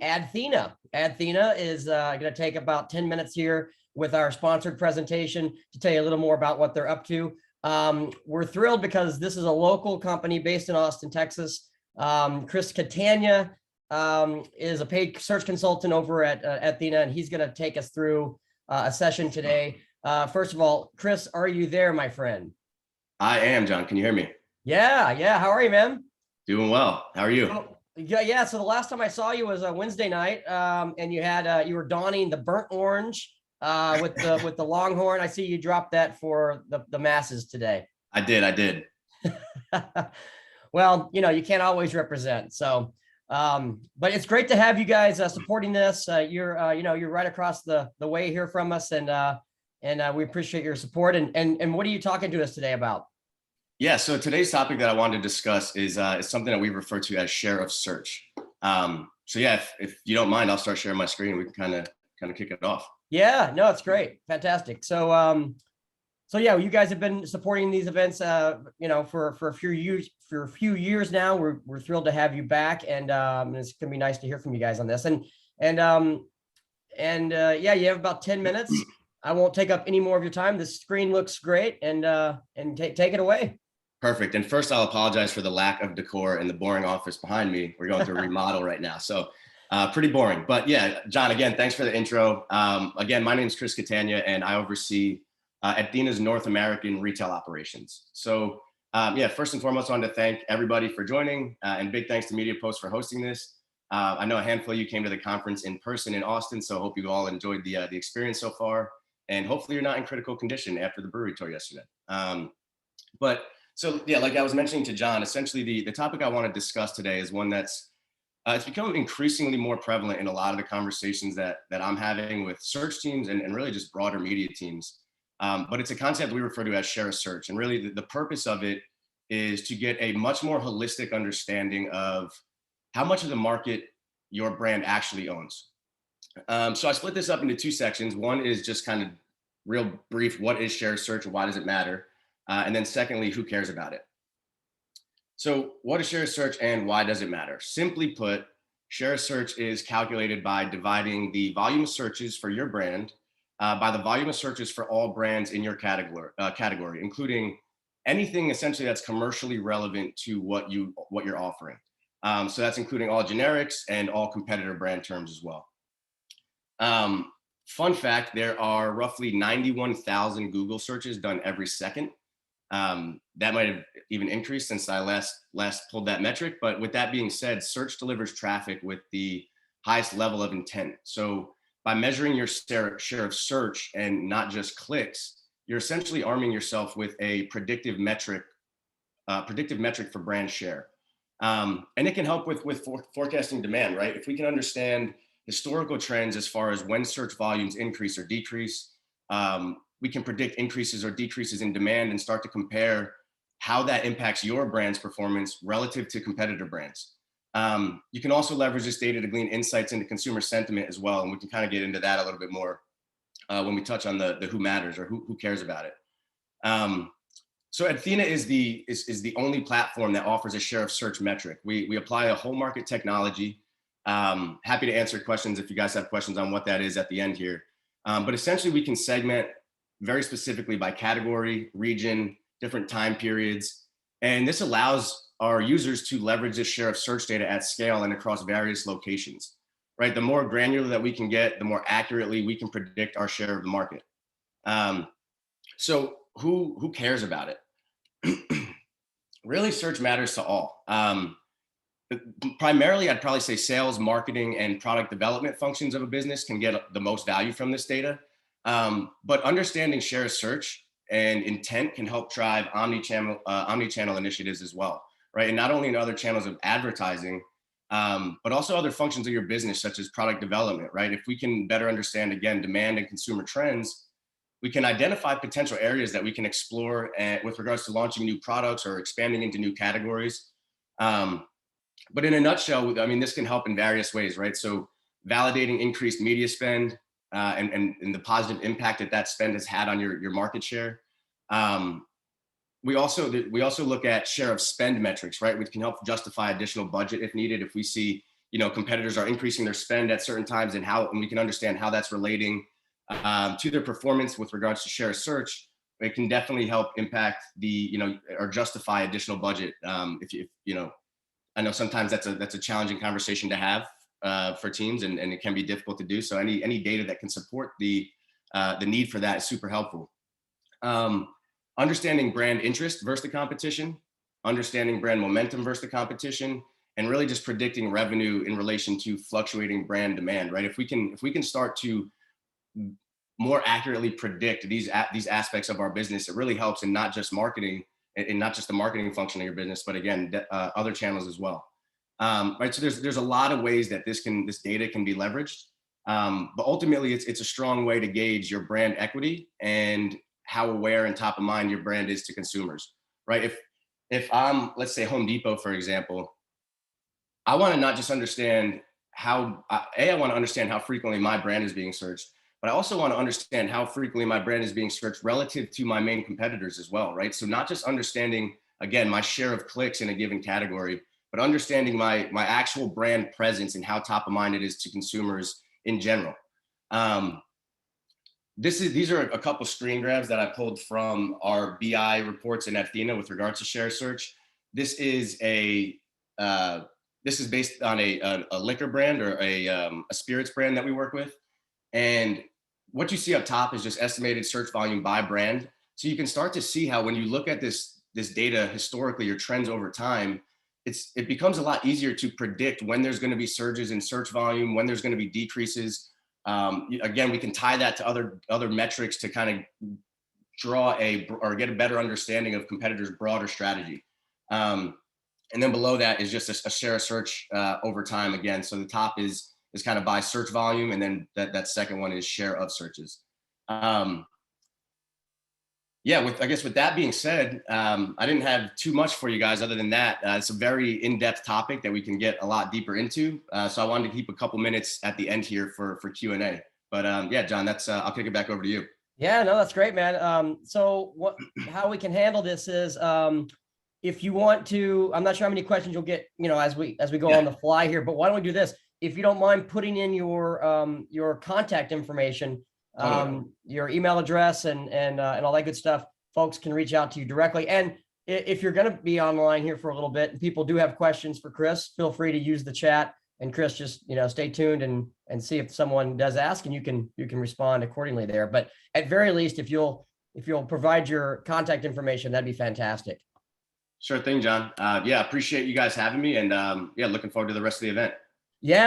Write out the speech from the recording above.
Adthena. Adthena is going to take about 10 minutes here with our sponsored presentation to tell you a little more about what they're up to. We're thrilled because this is a local company based in Austin, Texas. Chris Catania is a paid search consultant over at Adthena, and he's going to take us through a session today. First of all, Chris, are you there, my friend? I am, John. Can you hear me? Yeah. How are you, man? Doing well. How are you? Yeah. So the last time I saw you was a Wednesday night, and you were donning the burnt orange with the Longhorn. I see you dropped that for the masses today. I did. Well, you can't always represent. So, but it's great to have you guys supporting this. You're right across the way here from us, and we appreciate your support. And what are you talking to us today about? Yeah, so today's topic that I wanted to discuss is something that we refer to as share of search. So yeah, if you don't mind, I'll start sharing my screen and we can kind of kick it off. Yeah, no, it's great. Fantastic. So yeah, you guys have been supporting these events, for a few years now. We're thrilled to have you back, and it's gonna be nice to hear from you guys on this. And yeah, you have about 10 minutes. I won't take up any more of your time. The screen looks great, and take it away. Perfect. And first, I'll apologize for the lack of decor in the boring office behind me. We're going through a remodel right now, so pretty boring. But yeah, John, again, thanks for the intro. Again, my name is Chris Catania, and I oversee Adthena's North American retail operations. So yeah, first and foremost, I wanted to thank everybody for joining, and big thanks to Media Post for hosting this. I know a handful of you came to the conference in person in Austin, so I hope you all enjoyed the experience so far. And hopefully you're not in critical condition after the brewery tour yesterday. So yeah, like I was mentioning to John, essentially the topic I want to discuss today is one that's it's become increasingly more prevalent in a lot of the conversations that I'm having with search teams and really just broader media teams. But it's a concept we refer to as share of search. And really the purpose of it is to get a much more holistic understanding of how much of the market your brand actually owns. So I split this up into two sections. One is just kind of real brief, what is share of search and why does it matter? And then secondly, who cares about it? So what is share of search and why does it matter? Simply put, share of search is calculated by dividing the volume of searches for your brand by the volume of searches for all brands in your category, including anything essentially that's commercially relevant to what you're offering. So that's including all generics and all competitor brand terms as well. Fun fact, there are roughly 91,000 Google searches done every second. That might have even increased since I last pulled that metric. But with that being said, search delivers traffic with the highest level of intent. So by measuring your share of search and not just clicks, you're essentially arming yourself with a predictive metric for brand share. And it can help with forecasting demand, right? If we can understand historical trends as far as when search volumes increase or decrease, we can predict increases or decreases in demand and start to compare how that impacts your brand's performance relative to competitor brands. You can also leverage this data to glean insights into consumer sentiment as well. And we can kind of get into that a little bit more when we touch on the who matters or who cares about it. So Adthena is the only platform that offers a share of search metric. We apply a whole market technology. Happy to answer questions if you guys have questions on what that is at the end here. But essentially we can segment very specifically by category, region, different time periods. And this allows our users to leverage this share of search data at scale and across various locations, right? The more granular that we can get, the more accurately we can predict our share of the market. So who cares about it? Really, search matters to all. Primarily, I'd probably say sales, marketing, and product development functions of a business can get the most value from this data. But understanding share of search and intent can help drive omni-channel initiatives as well, right? And not only in other channels of advertising, but also other functions of your business, such as product development, right? If we can better understand, again, demand and consumer trends, we can identify potential areas that we can explore with regards to launching new products or expanding into new categories. But in a nutshell, I mean, this can help in various ways, right? So validating increased media spend and the positive impact that spend has had on your market share. We also look at share of spend metrics, right? Which can help justify additional budget if needed. If we see, competitors are increasing their spend at certain times, and we can understand how that's relating to their performance with regards to share of search. It can definitely help impact or justify additional budget. I know sometimes that's a challenging conversation to have for teams, and it can be difficult to do. So any data that can support the need for that is super helpful. Understanding brand interest versus the competition, understanding brand momentum versus the competition, and really just predicting revenue in relation to fluctuating brand demand, right? If we can start to more accurately predict these aspects of our business, it really helps in not just marketing, and not just the marketing function of your business, but again, other channels as well. Right. So there's a lot of ways that this data can be leveraged. But ultimately it's a strong way to gauge your brand equity and how aware and top of mind your brand is to consumers, right? If I'm, let's say, Home Depot, for example, I want to not just understand I want to understand how frequently my brand is being searched, but I also want to understand how frequently my brand is being searched relative to my main competitors as well, right? So not just understanding, again, my share of clicks in a given category, but understanding my actual brand presence and how top of mind it is to consumers in general. These are a couple screen grabs that I pulled from our BI reports in Adthena with regards to share search. This is based on a liquor brand or a spirits brand that we work with. And what you see up top is just estimated search volume by brand. So you can start to see how when you look at this data historically, or trends over time, it becomes a lot easier to predict when there's going to be surges in search volume, when there's going to be decreases. Again, we can tie that to other metrics to kind of draw get a better understanding of competitors' broader strategy. And then below that is just a share of search over time again. So the top is kind of by search volume, and then that second one is share of searches. With that being said, I didn't have too much for you guys other than that. It's a very in-depth topic that we can get a lot deeper into. So I wanted to keep a couple minutes at the end here for Q&A. But John, I'll kick it back over to you. Yeah, no, that's great, man. So how we can handle this is, if you want to, I'm not sure how many questions you'll get, as we go on the fly here, but why don't we do this? If you don't mind putting in your contact information, your email address and all that good stuff, folks can reach out to you directly. And if you're going to be online here for a little bit and people do have questions for Chris, feel free to use the chat, and Chris, just, stay tuned and see if someone does ask, and you can respond accordingly there. But at very least, if you'll provide your contact information, that'd be fantastic. Sure thing, John. Appreciate you guys having me, and looking forward to the rest of the event. Yeah.